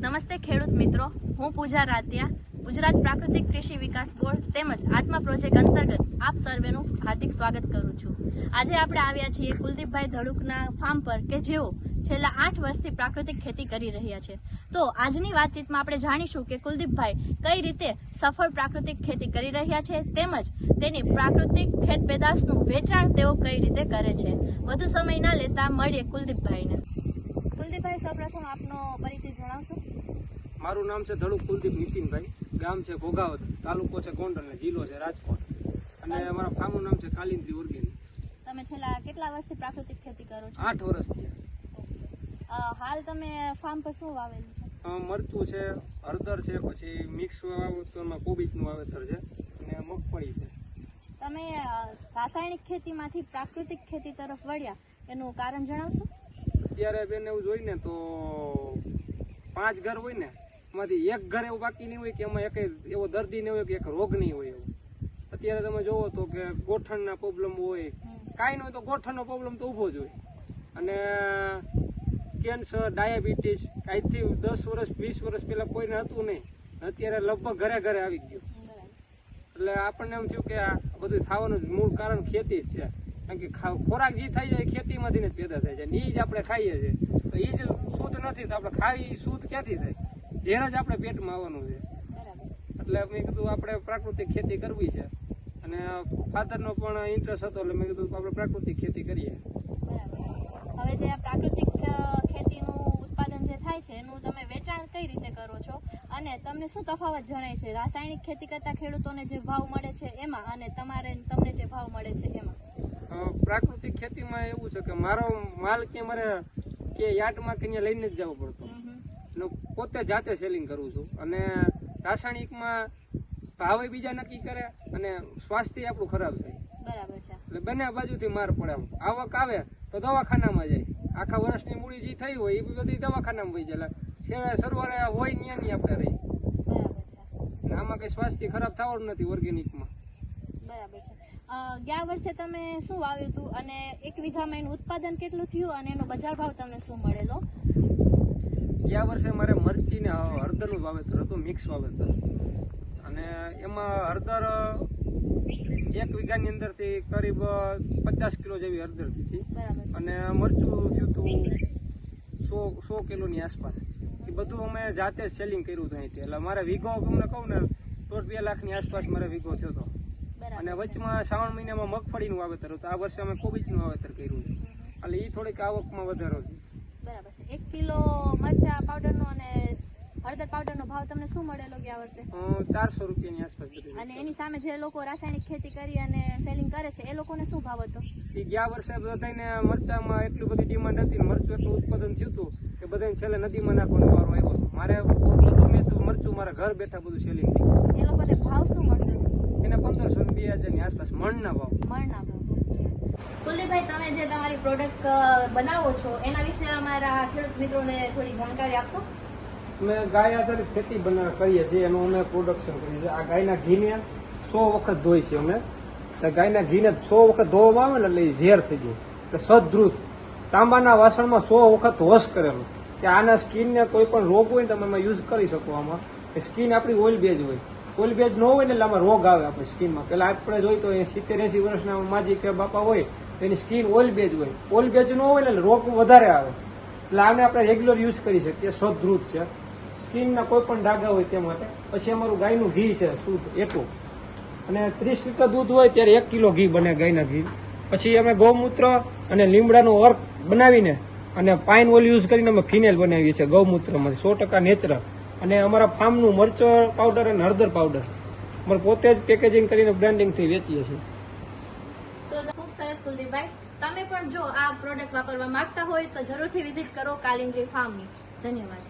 નમસ્તે ખેડૂત મિત્રો, હું પૂજા રાતિયા ગુજરાત પ્રાકૃતિક કૃષિ વિકાસ બોર્ડ તેમજ આત્મા પ્રોજેક્ટ અંતર્ગત આપ સર્વેનું હાર્દિક સ્વાગત કરું છું। આજે આપણે આવ્યા છીએ કુલદીપભાઈ ધડુકના ફાર્મ પર કે જેઓ છેલ્લા 8 વર્ષથી પ્રાકૃતિક ખેતી કરી રહ્યા છે। તો આજની વાતચીતમાં આપણે જાણીશું કે કુલદીપભાઈ કઈ રીતે સફળ પ્રાકૃતિક ખેતી કરી રહ્યા છે તેમજ તેની પ્રાકૃતિક ખેત પેદાશનું વેચાણ તેઓ કઈ રીતે કરે છે। વધુ સમય ના લેતા મળીએ કુલદીપભાઈને। કુલદીપભાઈ, સૌપ્રથમ આપનો પરિચય જણાવશો? મારું નામ છે ધડુક કુલદીપ નીતિનભાઈ, ગામ છે ઘોઘાવત, તાલુકો છે ગોંડલ અને જિલ્લો છે રાજકોટ, અને અમારા ફાર્મનું નામ છે કાલિન્દ્રી ઓર્ગેનિક। તમે છેલ્લા કેટલા વર્ષથી પ્રાકૃતિક ખેતી કરો છો? 8 વર્ષથી। હાલ તમે ફાર્મ પર શું વાવેલું છે? મરચું છે, હળદર છે, પછી મિક્સ વાવેતરમાં કોબીજનું વાવેતર છે અને મગફળી છે। તમે રાસાયણિક ખેતીમાંથી પ્રાકૃતિક ખેતી તરફ વળ્યા એનું કારણ જણાવશો? અત્યારે બેન એવું જોઈ ને તો 5 ઘર હોય ને એમાંથી એક ઘર એવું બાકી નહીં હોય કે એમાં એક એવો દર્દી નહીં હોય કે એક રોગ નહીં હોય એવું। અત્યારે તમે જોવો તો કે ગોઠણના પ્રોબ્લેમ હોય, કાંઈ ન હોય તો ગોઠણનો પ્રોબ્લેમ તો ઊભો જ હોય, અને કેન્સર, ડાયાબિટીસ આજથી 10 વર્ષ 20 વર્ષ પહેલા કોઈને હતું નહીં, અત્યારે લગભગ ઘરે ઘરે આવી ગયું। એટલે આપણને એમ થયું કે આ બધું થવાનું મૂળ કારણ ખેતી જ છે, કારણ કે ખોરાક જે થાય છે એ ખેતીમાંથી જ પેદા થાય છે, અને એ જ આપણે ખાઈએ છીએ, તો એ જ શુદ્ધ નથી તો આપણે ખાવી શુદ્ધ ક્યાંથી થાય? ઝેર જ આપણે પેટમાં આવવાનું છે। એટલે મેં કીધું આપણે પ્રાકૃતિક ખેતી કરવી છે, અને ફાધરનો પણ ઇન્ટરેસ્ટ હતો એટલે મેં કીધું આપણે પ્રાકૃતિક ખેતી કરીએ। હવે જે આ પ્રાકૃતિક ખેતીનું ઉત્પાદન જે થાય છે એનું તમે વેચાણ કઈ રીતે કરો છો, અને તમને શું તફાવત જણાય છે રાસાયણિક ખેતી કરતા ખેડૂતોને જે ભાવ મળે છે એમાં અને તમને જે ભાવ મળે છે એમાં? પ્રાકૃતિક ખેતીમાં એવું છે કે મારો માલ કે મારે કે યાર્ડમાં કે ત્યાં લઈને જ જવું પડતું, પોતે જાતે સેલિંગ કરું છું, અને રાસાયણિકમાં ભાવે બીજા નક્કી કરે અને સ્વાસ્થ્ય આપણું ખરાબ થાય। બરાબર છે। એટલે બંને બાજુથી માર પડે, આવક આવે તો દવાખાનામાં જાય, આખા વર્ષની મૂડી જે થઈ હોય એ બધી દવાખાનામાં વહી જાય, સેવા સરવાળે હોય ત્યાં નહીં આપણે રહી। બરાબર છે। આમાં કઈ સ્વાસ્થ્ય ખરાબ થવાનું નથી ઓર્ગેનિકમાં। બરાબર છે। ગયા વર્ષે તમે શું વાવ્યું હતું અને 1 વીઘામાં એનું ઉત્પાદન કેટલું થયું અને એનો બજાર ભાવ તમને શું મળેલો? ગયા વર્ષે મારે મરચી ને હળદરનું વાવેતર હતું, મિક્સ વાવેતર, અને એમાં હળદર 1 વીઘાની અંદરથી કરીબ 50 કિલો જેવી હળદર હતી, અને મરચું થયું હતું 100 કિલોની આસપાસ। એ બધું અમે જાતે જ સેલિંગ કર્યું હતું અહીંથી, એટલે મારે વીઘો તમને કહું ને 1.5-2 લાખની આસપાસ મારે વીઘો થયો હતો। અને વચમાં શ્રાવણ મહિનામાં મગફળીનું વાવેતર હતું, આ વર્ષે અમે કોબીજનું વાવેતર કર્યું છે, એટલે એ થોડીક આવકમાં વધારો છે। બરાબર છે। 1 કિલો મરચા પાવડરનો અને હળદર પાવડરનો ભાવ તમને શું મળેલો ગયા વર્ષે? 400 રૂપિયાની આસપાસ બધું। અને એની સામે જે લોકો રાસાયણિક ખેતી કરી અને સેલિંગ કરે છે એ લોકોને શું ભાવ હતો? એ ગયા વર્ષે બધાને મરચામાં એટલી બધી ડિમાન્ડ હતી, મરચું એટલું ઉત્પાદન થયું હતું કે બધાને છેલ્લે નદીમાં નાખવાનો વારો આવ્યો હતો। મારે બધું મરચું મારા ઘર બેઠા બધું સેલિંગ થયું। એ લોકોને ભાવ શું મળતો? એને 1500-2000 ની આસપાસ મણના ભાવ। કુલદીપભાઈ, તમે જે તમારી પ્રોડક્ટ બનાવો છો એના વિશે અમારા ખેડૂત મિત્રોને થોડી જાણકારી આપશો? અમે ગાય આધારિત ખેતી કરીએ છીએ, એનું અમે પ્રોડક્શન કરીએ છીએ। આ ગાયના ઘીને 100 વખત ધોઈ છે અમે, ગાયના ઘીને 100 વખત ધોવામાં આવે ને એટલે ઝેર થઈ ગયું, એટલે સદધ્રુત તાંબાના વાસણમાં 100 વખત વોશ કરેલું, કે આના સ્કિનને કોઈ પણ રોગ હોય ને તમે એમાં યુઝ કરી શકો। આમાં સ્કિન આપણી ઓઇલ બેઝ હોય, ઓઇલ બેઝ ન હોય ને એટલે આમાં રોગ આવે આપણી સ્કિનમાં। પેલા આપણે જોઈએ તો 70-80 વર્ષના માજી કે બાપા હોય તો એની સ્કિન ઓઇલ બેઝ હોય, ઓઇલ બેઝ ન હોય ને રોગ વધારે આવે, એટલે આને આપણે રેગ્યુલર યુઝ કરી શકીએ, સદધ્રુત છે, સ્કિનના કોઈ પણ ડાઘા હોય તે માટે। પછી અમારું ગાયનું ઘી છે શુદ્ધ એટલું, અને 30 લીટર દૂધ હોય ત્યારે 1 કિલો ઘી બને ગાયના ઘી। પછી અમે ગૌમૂત્ર અને લીમડાનો અર્ક બનાવીને અને પાઇન ઓઇલ યુઝ કરીને અમે ફિનાઇલ બનાવીએ છીએ ગૌમૂત્રમાંથી, 100% નેચરલ। અને અમારા ફાર્મનું મરચું પાવડર અને હળદર પાવડર અમે પોતે જ પેકેજિંગ કરીને બ્રાન્ડિંગથી વેચીએ છીએ। તો ખૂબ સરસ કુલદીપભાઈ, તમે પણ જો આ પ્રોડક્ટ વાપરવા માંગતા હોય તો જરૂરથી વિઝિટ કરો કાલિન્દ્રી ફાર્મની। ધન્યવાદ।